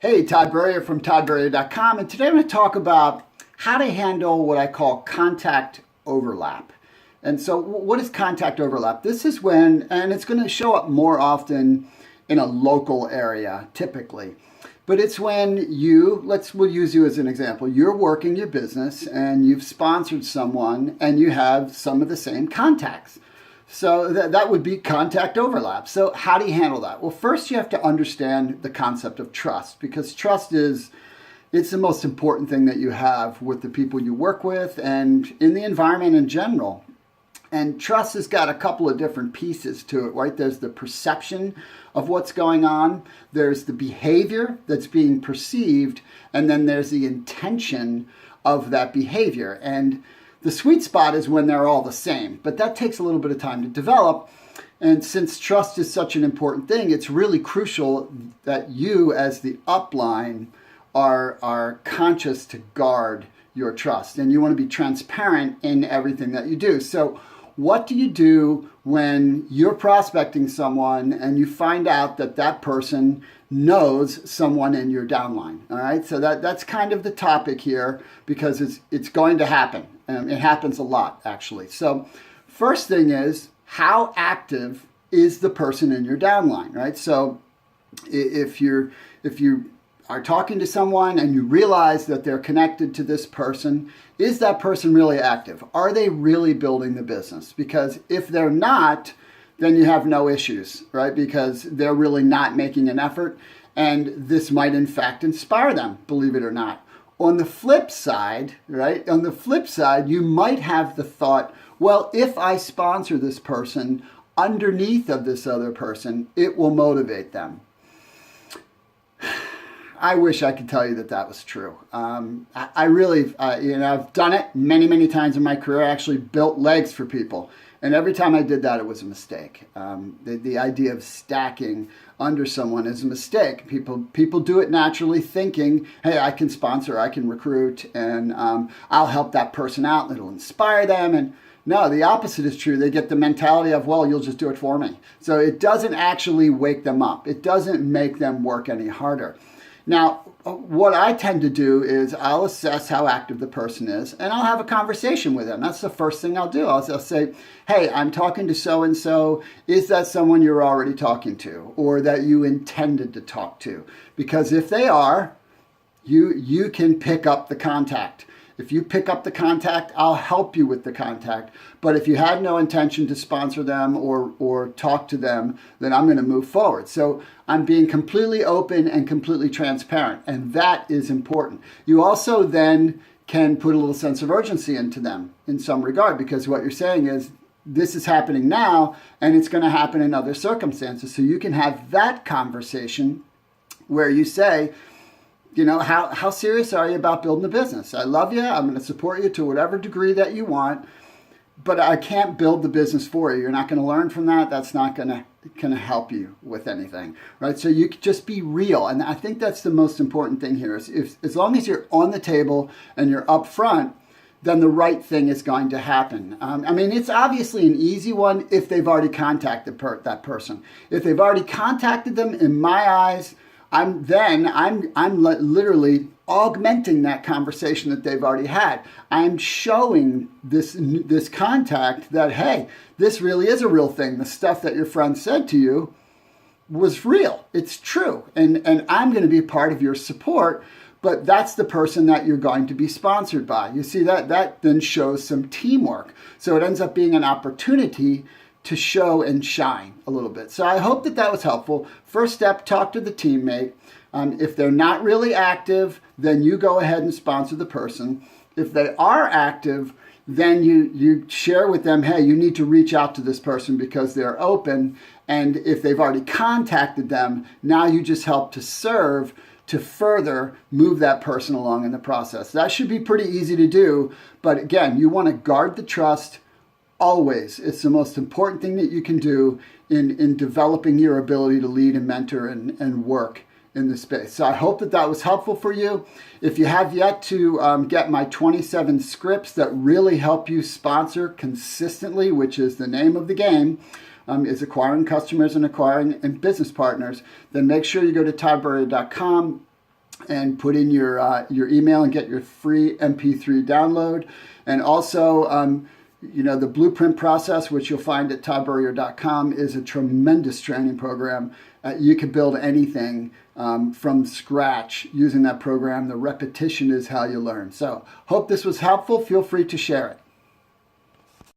Hey, Todd Burrier from toddburrier.com, and today I'm going to talk about how to handle what I call contact overlap. And so, what is contact overlap? This is when, and it's going to show up more often in a local area, typically. But it's when we'll use you as an example. You're working your business and you've sponsored someone and you have some of the same contacts. So that would be contact overlap. So how do you handle that? Well, first you have to understand the concept of trust, because it's the most important thing that you have with the people you work with and in the environment in general. And trust has got a couple of different pieces to it, right? There's the perception of what's going on, there's the behavior that's being perceived, and then there's the intention of that behavior. And the sweet spot is when they're all the same, but that takes a little bit of time to develop. And since trust is such an important thing, it's really crucial that you as the upline are conscious to guard your trust. And you want to be transparent in everything that you do. So what do you do when you're prospecting someone and you find out that that person knows someone in your downline? All right, so that's kind of the topic here, because it's going to happen. It happens a lot, actually. So first thing is, how active is the person in your downline, right? So if you are talking to someone and you realize that they're connected to this person, is that person really active? Are they really building the business? Because if they're not, then you have no issues, right? Because they're really not making an effort, and this might in fact inspire them, believe it or not. On the flip side, right? On the flip side, you might have the thought, well, if I sponsor this person underneath of this other person, it will motivate them. I wish I could tell you that that was true. I really, I've done it many, many times in my career. I actually built legs for people. And every time I did that, it was a mistake. The idea of stacking under someone is a mistake. People do it naturally, thinking, hey, I can sponsor, I can recruit, and I'll help that person out, and it'll inspire them. And no, the opposite is true. They get the mentality of, well, you'll just do it for me. So it doesn't actually wake them up. It doesn't make them work any harder. Now, what I tend to do is I'll assess how active the person is, and I'll have a conversation with them. That's the first thing I'll do. I'll say, hey, I'm talking to so-and-so. Is that someone you're already talking to, or that you intended to talk to? Because if they are, you can pick up the contact. If you pick up the contact, I'll help you with the contact. But if you had no intention to sponsor them or talk to them, then I'm going to move forward. So I'm being completely open and completely transparent, and that is important. You also then can put a little sense of urgency into them in some regard, because what you're saying is, this is happening now, and it's going to happen in other circumstances. So you can have that conversation where you say, how serious are you about building the business? I love you. I'm going to support you to whatever degree that you want, but I can't build the business for you. You're not going to learn from that. That's not going to help you with anything, right? So you could just be real. And I think that's the most important thing here is as long as you're on the table and you're upfront, then the right thing is going to happen. It's obviously an easy one if they've already contacted that person. If they've already contacted them, in my eyes, I'm literally augmenting that conversation that they've already had. I'm showing this contact that, hey, this really is a real thing. The stuff that your friend said to you was real. It's true. And I'm going to be part of your support, but that's the person that you're going to be sponsored by. You see, that then shows some teamwork. So it ends up being an opportunity to show and shine a little bit. So I hope that was helpful. First step, talk to the teammate. If they're not really active, then you go ahead and sponsor the person. If they are active, then you share with them, hey, you need to reach out to this person because they're open. And if they've already contacted them, now you just help to serve to further move that person along in the process. That should be pretty easy to do. But again, you want to guard the trust. Always. It's the most important thing that you can do in developing your ability to lead and mentor and work in the space. So I hope that was helpful for you. If you have yet to get my 27 scripts that really help you sponsor consistently, which is the name of the game, is acquiring customers and acquiring and business partners, then make sure you go to toddburrier.com and put in your email and get your free MP3 download. And also, the blueprint process, which you'll find at toddburrier.com, is a tremendous training program. You can build anything from scratch using that program. The repetition is how you learn. So hope this was helpful. Feel free to share it.